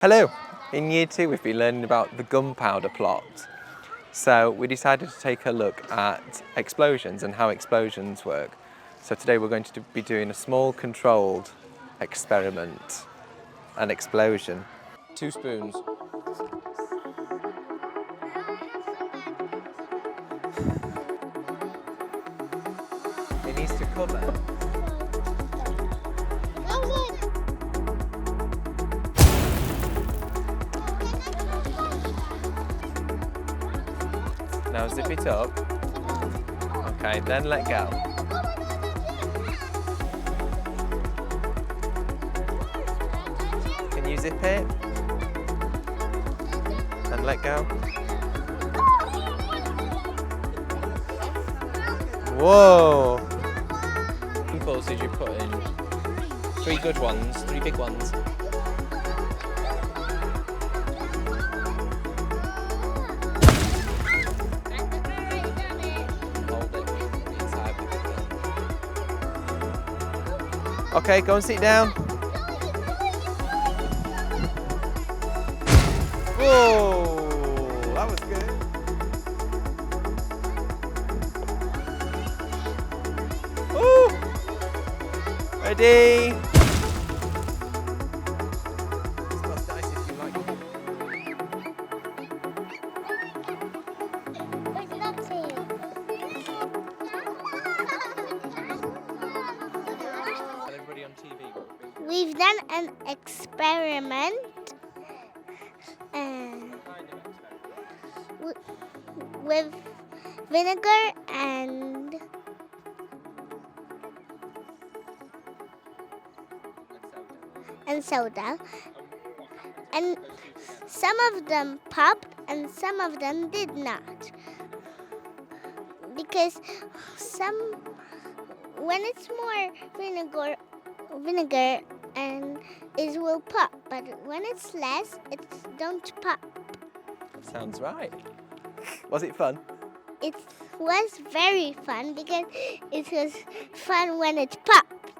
Hello! In Year 2 we've been learning about the Gunpowder Plot. So we decided to take a look at explosions and how explosions work. So today we're going to be doing a small controlled experiment, an explosion. 2 spoons. It needs to cover. Now zip it up. Okay, then let go. Can you zip it? And let go. Whoa! How many balls did you put in? 3 good ones, 3 big ones. Okay, go and sit down. Whoa, that was good. Ooh. Ready? Smells nice if you like it. Everybody on TV. We've done an experiment with vinegar and soda, and some of them popped and some of them did not, because when it's more vinegar and it will pop, but when it's less, it don't pop. Sounds right. Was it fun? It was very fun because it was fun when it popped.